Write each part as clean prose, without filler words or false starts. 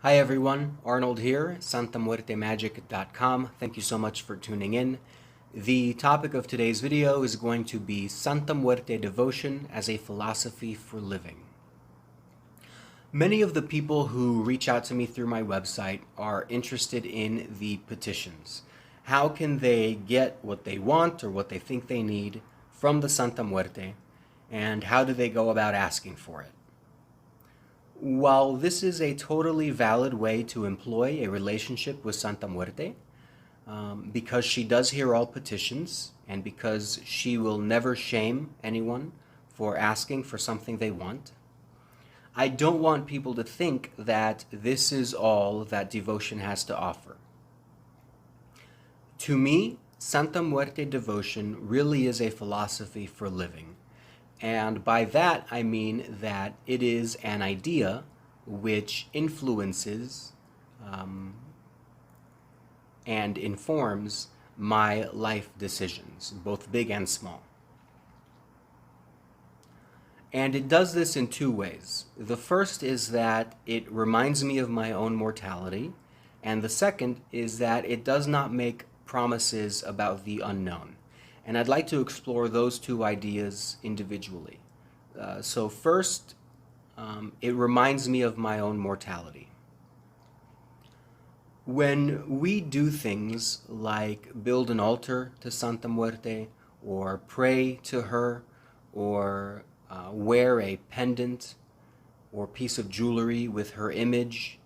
Hi everyone, Arnold here, santamuertemagic.com. Thank you so much for tuning in. The topic of today's video is going to be Santa Muerte devotion as a philosophy for living. Many of the people who reach out to me through my website are interested in the petitions. How can they get what they want or what they think they need from the Santa Muerte, and how do they go about asking for it? While this is a totally valid way to employ a relationship with Santa Muerte, because she does hear all petitions and because she will never shame anyone for asking for something they want, I don't want people to think that this is all that devotion has to offer. To me, Santa Muerte devotion really is a philosophy for living. And by that, I mean that it is an idea which influences and informs my life decisions, both big and small. And it does this in two ways. The first is that it reminds me of my own mortality, and the second is that it does not make promises about the unknown. And I'd like to explore those two ideas individually. So first, it reminds me of my own mortality. When we do things like build an altar to Santa Muerte, or pray to her, or wear a pendant or piece of jewelry with her image,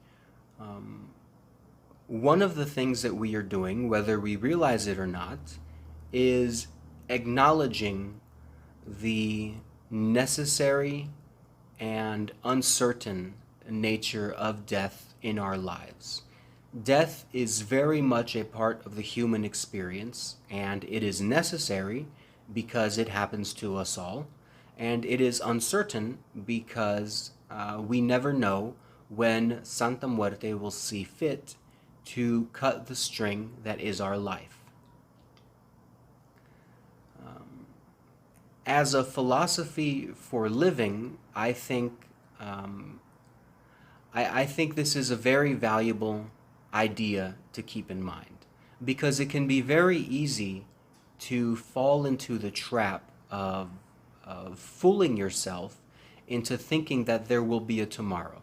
one of the things that we are doing, whether we realize it or not, is acknowledging the necessary and uncertain nature of death in our lives. Death is very much a part of the human experience, and it is necessary because it happens to us all, and it is uncertain because we never know when Santa Muerte will see fit to cut the string that is our life. As a philosophy for living, I think this is a very valuable idea to keep in mind, because it can be very easy to fall into the trap of fooling yourself into thinking that there will be a tomorrow,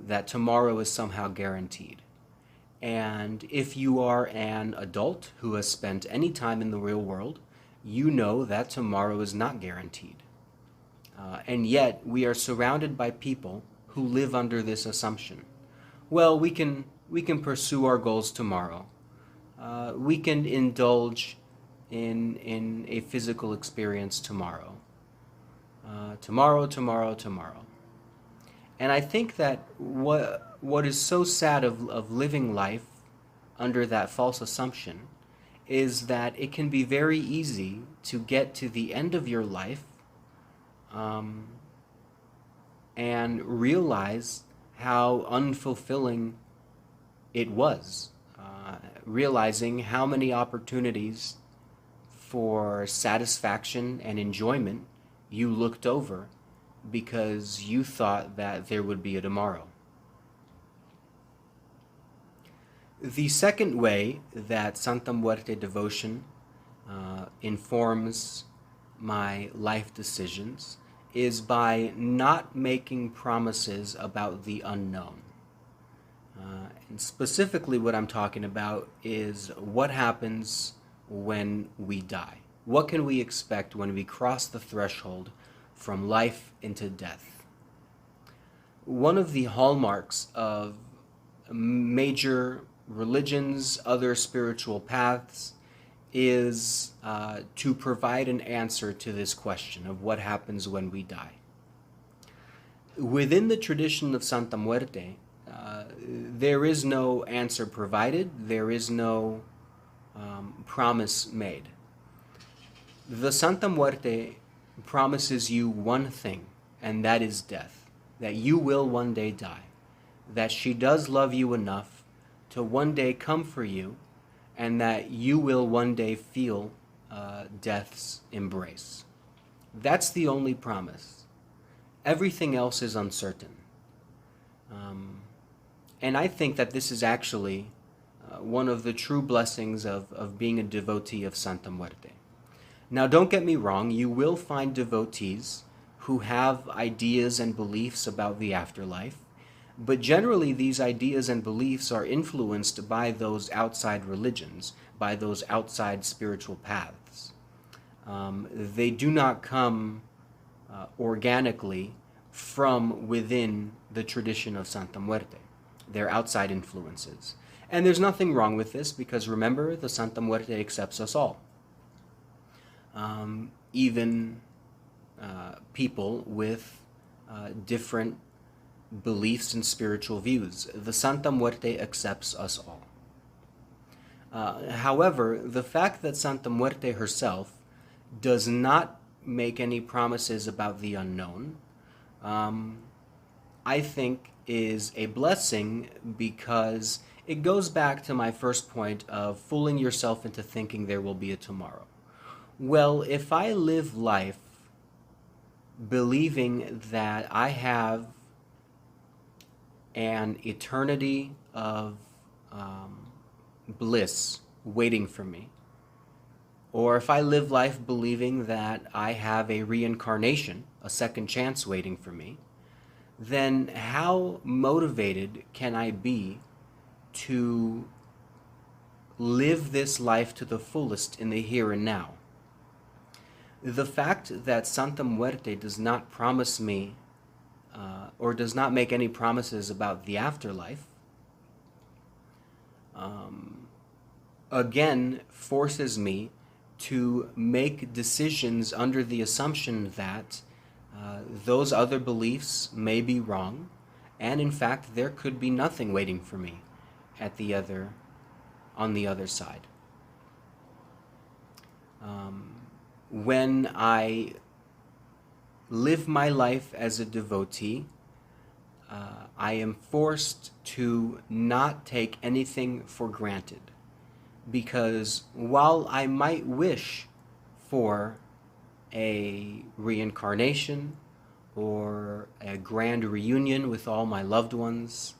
that tomorrow is somehow guaranteed. And if you are an adult who has spent any time in the real world, you know that tomorrow is not guaranteed. And yet we are surrounded by people who live under this assumption. Well, we can pursue our goals tomorrow. We can indulge in a physical experience tomorrow. Tomorrow. And I think that what is so sad of living life under that false assumption is that it can be very easy to get to the end of your life and realize how unfulfilling it was, realizing how many opportunities for satisfaction and enjoyment you looked over because you thought that there would be a tomorrow. The second way that Santa Muerte devotion informs my life decisions is by not making promises about the unknown. And specifically what I'm talking about is what happens when we die. What can we expect when we cross the threshold from life into death? One of the hallmarks of major religions, other spiritual paths, is to provide an answer to this question of what happens when we die. Within the tradition of Santa Muerte, there is no answer provided, there is no promise made. The Santa Muerte promises you one thing, and that is death, that you will one day die, that she does love you enough to one day come for you, and that you will one day feel death's embrace. That's the only promise. Everything else is uncertain. And I think that this is actually one of the true blessings of being a devotee of Santa Muerte. Now, don't get me wrong, you will find devotees who have ideas and beliefs about the afterlife, but generally these ideas and beliefs are influenced by those outside religions, by those outside spiritual paths. They do not come organically from within the tradition of Santa Muerte. They're outside influences. And there's nothing wrong with this because remember, the Santa Muerte accepts us all. Even people with different beliefs and spiritual views. The Santa Muerte accepts us all. However, the fact that Santa Muerte herself does not make any promises about the unknown, I think is a blessing because it goes back to my first point of fooling yourself into thinking there will be a tomorrow. Well, if I live life believing that I have an eternity of bliss waiting for me, or if I live life believing that I have a reincarnation, a second chance waiting for me, then how motivated can I be to live this life to the fullest in the here and now? The fact that Santa Muerte does not promise me or does not make any promises about the afterlife, again forces me to make decisions under the assumption that those other beliefs may be wrong, and in fact there could be nothing waiting for me on the other side. When I live my life as a devotee, I am forced to not take anything for granted, because while I might wish for a reincarnation or a grand reunion with all my loved ones,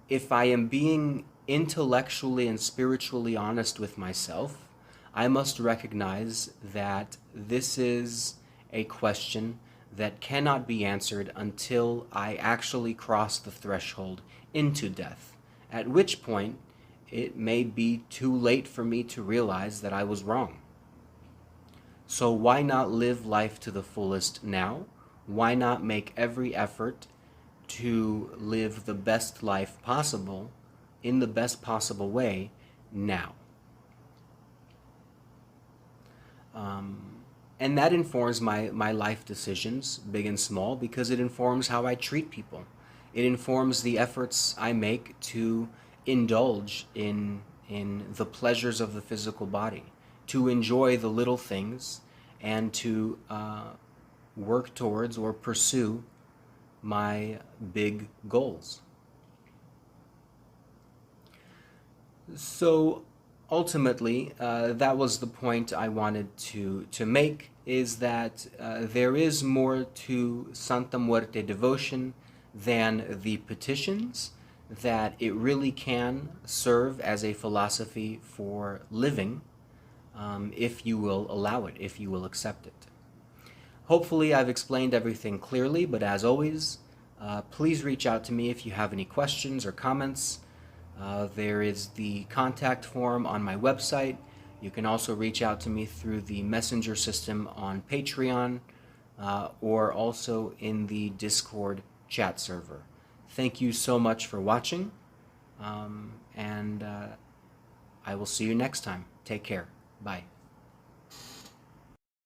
if I am being intellectually and spiritually honest with myself, I must recognize that this is a question that cannot be answered until I actually cross the threshold into death, at which point it may be too late for me to realize that I was wrong. So why not live life to the fullest now? Why not make every effort to live the best life possible in the best possible way now? And that informs my life decisions, big and small, because it informs how I treat people. It informs the efforts I make to indulge in the pleasures of the physical body, to enjoy the little things, and to work towards or pursue my big goals. So ultimately, that was the point I wanted to make, is that there is more to Santa Muerte devotion than the petitions, that it really can serve as a philosophy for living, if you will allow it, if you will accept it. Hopefully I've explained everything clearly, but as always, please reach out to me if you have any questions or comments. There is the contact form on my website. You can also reach out to me through the messenger system on Patreon, or also in the Discord chat server. Thank you so much for watching, and I will see you next time. Take care. Bye.